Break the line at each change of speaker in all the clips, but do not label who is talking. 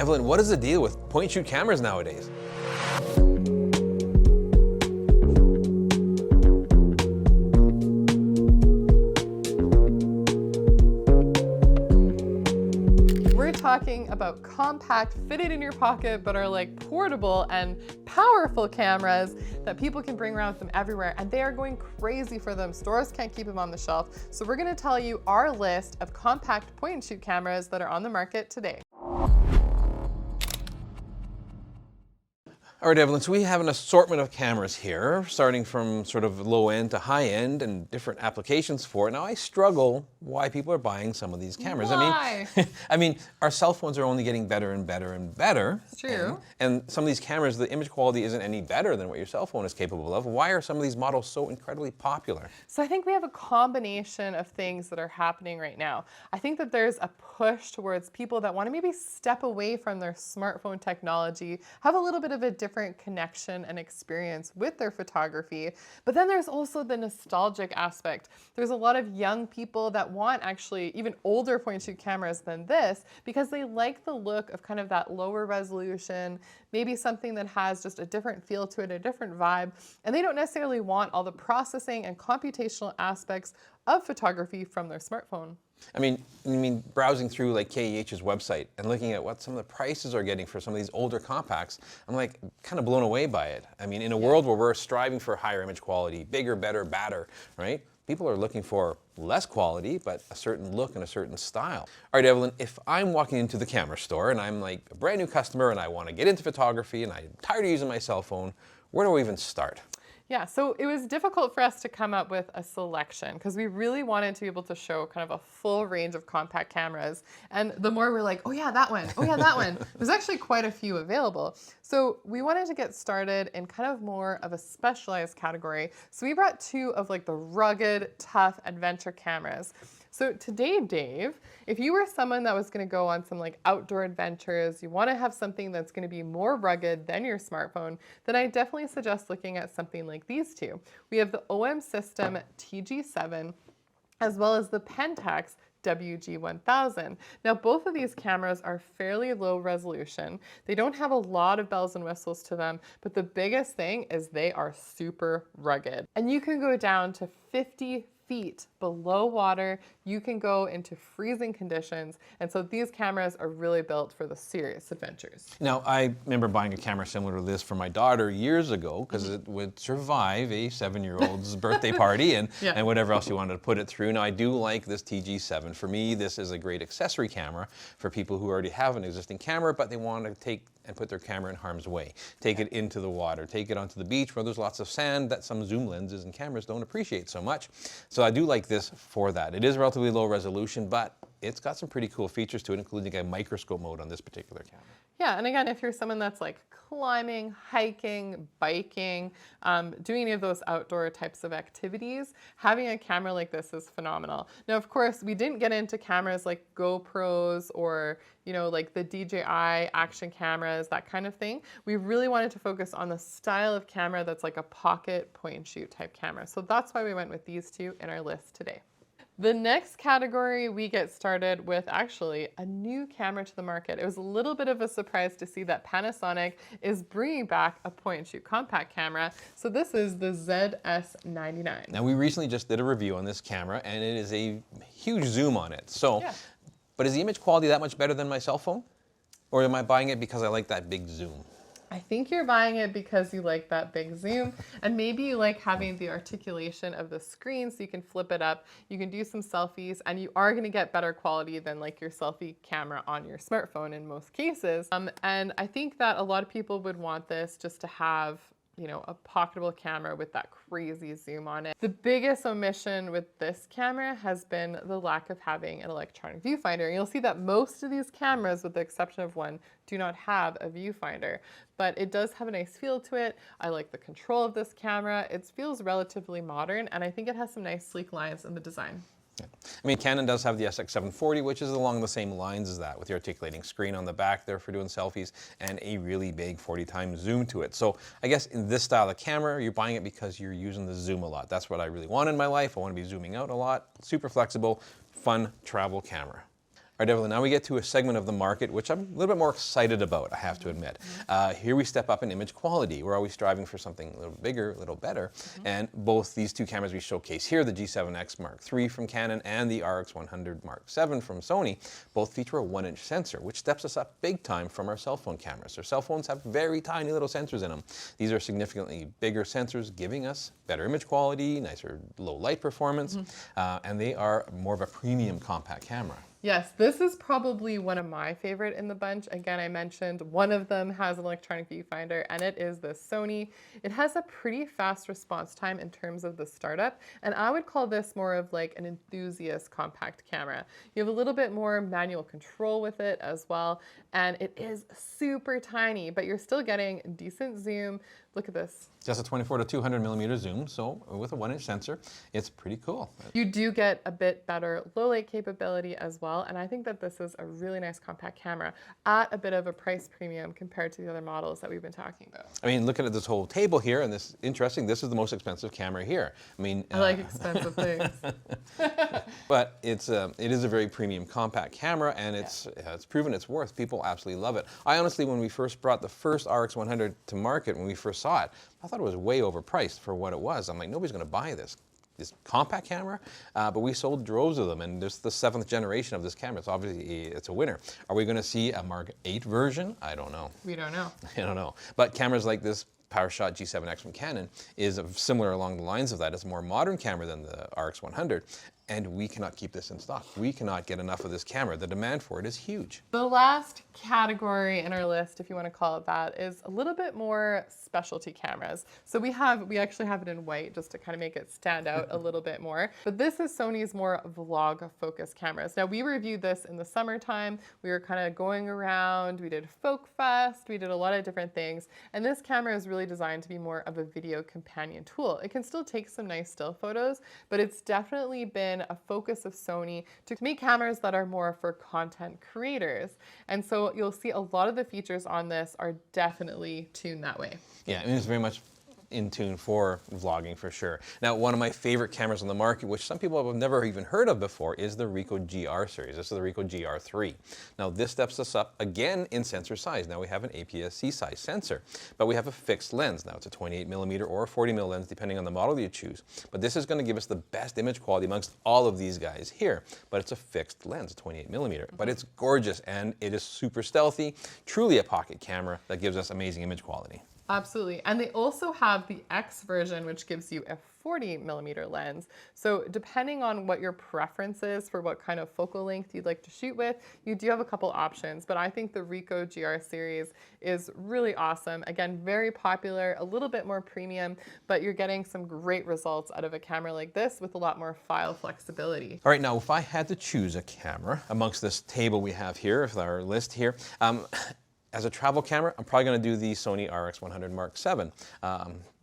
Evelyn, what is the deal with point-and-shoot cameras nowadays?
We're talking about compact, fitted in your pocket, but are like portable and powerful cameras that people can bring around with them everywhere, and they are going crazy for them. Stores can't keep them on the shelf. So we're gonna tell you our list of compact point-and-shoot cameras that are on the market today.
All right, Evelyn, so we have an assortment of cameras here, starting from sort of low end to high end and different applications for it. Now, I struggle why people are buying some of these cameras.
Why?
I mean, our cell phones are only getting better and better and better.
It's true.
And some of these cameras, the image quality isn't any better than what your cell phone is capable of. Why are some of these models so incredibly popular?
So I think we have a combination of things that are happening right now. I think that there's a push towards people that want to maybe step away from their smartphone technology, have a little bit of a different connection and experience with their photography. But then there's also the nostalgic aspect. There's a lot of young people that want actually even older point-and-shoot cameras than this because they like the look of kind of that lower resolution, maybe something that has just a different feel to it, a different vibe, and they don't necessarily want all the processing and computational aspects of photography from their smartphone.
I mean, browsing through like KEH's website and looking at what some of the prices are getting for some of these older compacts, I'm like kind of blown away by it. I mean, in a world where we're striving for higher image quality, bigger, better, badder, right? People are looking for less quality, but a certain look and a certain style. All right, Evelyn, if I'm walking into the camera store and I'm like a brand new customer and I want to get into photography and I'm tired of using my cell phone, where do I even start?
Yeah, so it was difficult for us to come up with a selection because we really wanted to be able to show kind of a full range of compact cameras. And the more we're like, oh yeah, that one, oh yeah, that one, there's actually quite a few available. So we wanted to get started in kind of more of a specialized category. So we brought two of like the rugged, tough adventure cameras. So today, Dave, if you were someone that was going to go on some like outdoor adventures, you want to have something that's going to be more rugged than your smartphone, then I definitely suggest looking at something like these two. We have the OM System TG7 as well as the Pentax WG1000. Now, both of these cameras are fairly low resolution. They don't have a lot of bells and whistles to them, but the biggest thing is they are super rugged. And you can go down to 50 feet below water. You can go into freezing conditions. And so these cameras are really built for the serious adventures.
Now, I remember buying a camera similar to this for my daughter years ago because it would survive a 7-year-old's birthday party and whatever else you wanted to put it through. Now, I do like this TG7. For me, this is a great accessory camera for people who already have an existing camera, but they want to take and put their camera in harm's way. Take it into the water, take it onto the beach where there's lots of sand that some zoom lenses and cameras don't appreciate so much. So I do like this for that. It is relatively low resolution, but it's got some pretty cool features to it, including a microscope mode on this particular camera.
Yeah, and again, if you're someone that's like climbing, hiking, biking, doing any of those outdoor types of activities, having a camera like this is phenomenal. Now, of course, we didn't get into cameras like GoPros or, you know, like the DJI action cameras, that kind of thing. We really wanted to focus on the style of camera that's like a pocket point and shoot type camera. So that's why we went with these two in our list today. The next category, we get started with actually a new camera to the market. It was a little bit of a surprise to see that Panasonic is bringing back a point-and-shoot compact camera. So this is the ZS99.
Now, we recently just did a review on this camera, and it is a huge zoom on it. So, but is the image quality that much better than my cell phone? Or am I buying it because I like that big zoom?
I think you're buying it because you like that big zoom and maybe you like having the articulation of the screen so you can flip it up, you can do some selfies, and you are going to get better quality than like your selfie camera on your smartphone in most cases. And I think that a lot of people would want this just to have, you know, a pocketable camera with that crazy zoom on it. The biggest omission with this camera has been the lack of having an electronic viewfinder. And you'll see that most of these cameras, with the exception of one, do not have a viewfinder, but it does have a nice feel to it. I like the control of this camera. It feels relatively modern, and I think it has some nice sleek lines in the design.
Yeah. I mean, Canon does have the SX740, which is along the same lines as that, with the articulating screen on the back there for doing selfies and a really big 40 times zoom to it. So I guess in this style of camera, you're buying it because you're using the zoom a lot. That's what I really want in my life. I want to be zooming out a lot. Super flexible, fun travel camera. All right, Evelyn, now we get to a segment of the market which I'm a little bit more excited about, I have to admit. Here we step up in image quality. We're always striving for something a little bigger, a little better. And both these two cameras we showcase here, the G7X Mark III from Canon and the RX100 Mark VII from Sony, both feature a 1-inch sensor, which steps us up big time from our cell phone cameras. Our cell phones have very tiny little sensors in them. These are significantly bigger sensors, giving us better image quality, nicer low light performance, and they are more of a premium compact camera.
Yes, this is probably one of my favorite in the bunch. Again, I mentioned one of them has an electronic viewfinder, and it is the Sony. It has a pretty fast response time in terms of the startup, and I would call this more of like an enthusiast compact camera. You have a little bit more manual control with it as well, and it is super tiny, but you're still getting decent zoom. Look at this.
Just a 24 to 200 millimeter zoom, so with a 1-inch sensor, it's pretty cool.
You do get a bit better low light capability as well, and I think that this is a really nice compact camera at a bit of a price premium compared to the other models that we've been talking about.
I mean, looking at this whole table here, and this interesting, this is the most expensive camera here. I mean,
I like expensive things.
But it is a very premium compact camera, and it's proven its worth. People absolutely love it. I honestly, when we first brought the first RX100 to market, when we first saw it, I thought it was way overpriced for what it was. I'm like, nobody's going to buy this compact camera, but we sold droves of them, and there's the 7th generation of this camera. It's obviously it's a winner. Are we going to see a Mark 8 version? I don't know.
We don't know.
I don't know. But cameras like this PowerShot G7X from Canon is similar along the lines of that. It's a more modern camera than the RX100, and we cannot keep this in stock. We cannot get enough of this camera. The demand for it is huge.
The last category in our list, if you want to call it that, is a little bit more specialty cameras. So we actually have it in white just to kind of make it stand out a little bit more. But this is Sony's more vlog focused cameras. Now we reviewed this in the summertime. We were kind of going around, we did Folk Fest, we did a lot of different things. And this camera is really designed to be more of a video companion tool. It can still take some nice still photos, but it's definitely been a focus of Sony to make cameras that are more for content creators. And so you'll see a lot of the features on this are definitely tuned that way.
Yeah, I mean, it's very much in tune for vlogging for sure. Now, one of my favorite cameras on the market, which some people have never even heard of before, is the Ricoh GR series. This is the Ricoh GR3. Now, this steps us up again in sensor size. Now we have an APS-C size sensor, but we have a fixed lens. Now it's a 28 millimeter or a 40 mil lens, depending on the model you choose. But this is going to give us the best image quality amongst all of these guys here. But it's a fixed lens, a 28 millimeter. But it's gorgeous, and it is super stealthy, truly a pocket camera that gives us amazing image quality.
Absolutely. And they also have the X version, which gives you a 40 millimeter lens. So depending on what your preference is for what kind of focal length you'd like to shoot with, you do have a couple options. But I think the Ricoh GR series is really awesome. Again, very popular, a little bit more premium, but you're getting some great results out of a camera like this with a lot more file flexibility.
All right, now if I had to choose a camera amongst this table we have here, with our list here, as a travel camera, I'm probably going to do the Sony RX100 Mark VII.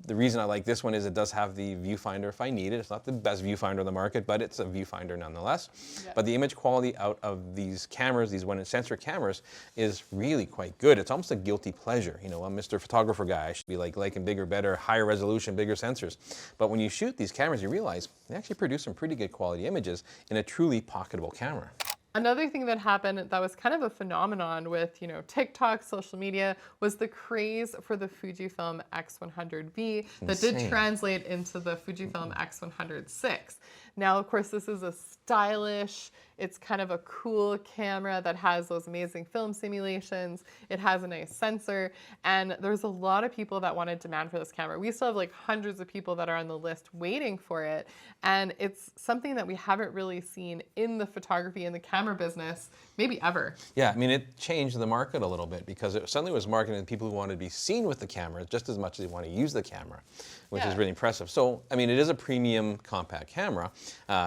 The reason I like this one is it does have the viewfinder if I need it. It's not the best viewfinder on the market, but it's a viewfinder nonetheless. Yeah. But the image quality out of these cameras, these 1-inch sensor cameras, is really quite good. It's almost a guilty pleasure. You know, I'm Mr. Photographer guy. I should be liking bigger, better, higher resolution, bigger sensors. But when you shoot these cameras, you realize they actually produce some pretty good quality images in a truly pocketable camera.
Another thing that happened that was kind of a phenomenon with, TikTok, social media, was the craze for the Fujifilm X100V that did translate into the Fujifilm X100VI. Now, of course, this is a stylish, it's kind of a cool camera that has those amazing film simulations. It has a nice sensor, and there's a lot of people that wanted demand for this camera. We still have like hundreds of people that are on the list waiting for it, and it's something that we haven't really seen in the photography and the camera business, maybe ever.
Yeah, I mean, it changed the market a little bit because it suddenly was marketing to people who wanted to be seen with the camera just as much as they want to use the camera, which is really impressive. So, I mean, it is a premium compact camera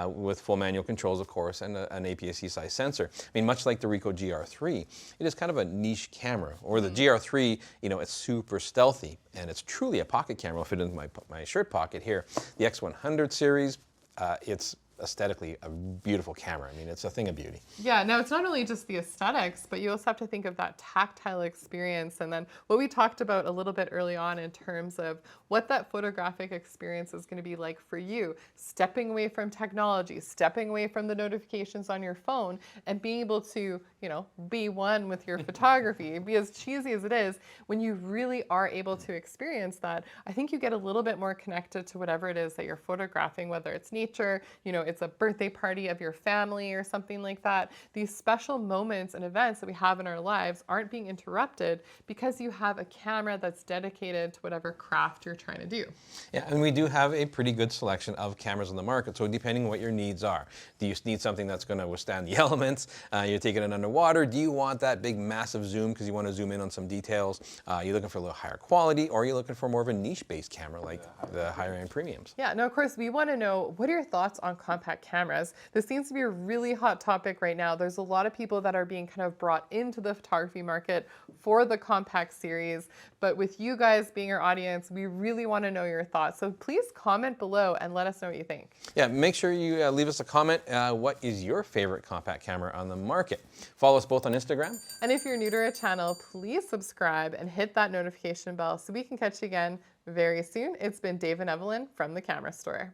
with full manual controls, of course, and an APS-C size sensor. I mean, much like the Ricoh GR3, it is kind of a niche camera. Or the GR3, it's super stealthy, and it's truly a pocket camera. I'll fit it in my shirt pocket here. The X100 series, it's aesthetically a beautiful camera. I mean, it's a thing of beauty.
Yeah, now it's not only just the aesthetics, but you also have to think of that tactile experience. And then what we talked about a little bit early on in terms of what that photographic experience is going to be like for you, stepping away from technology, stepping away from the notifications on your phone, and being able to, you know, be one with your photography. Be as cheesy as it is, when you really are able to experience that, I think you get a little bit more connected to whatever it is that you're photographing, whether it's nature, you know, it's a birthday party of your family or something like that. These special moments and events that we have in our lives aren't being interrupted because you have a camera that's dedicated to whatever craft you're trying to do.
Yeah, and we do have a pretty good selection of cameras on the market, so depending on what your needs are. Do you need something that's going to withstand the elements? You're taking it underwater. Do you want that big massive zoom because you want to zoom in on some details? You're looking for a little higher quality, or you're looking for more of a niche-based camera like the higher end premiums?
Yeah, no, of course, we want to know, what are your thoughts on compact cameras? This seems to be a really hot topic right now. There's a lot of people that are being kind of brought into the photography market for the compact series, but with you guys being our audience, we really want to know your thoughts. So please comment below and let us know what you think.
Yeah, make sure you leave us a comment. What is your favorite compact camera on the market? Follow us both on Instagram.
And if you're new to our channel, please subscribe and hit that notification bell so we can catch you again very soon. It's been Dave and Evelyn from the Camera Store.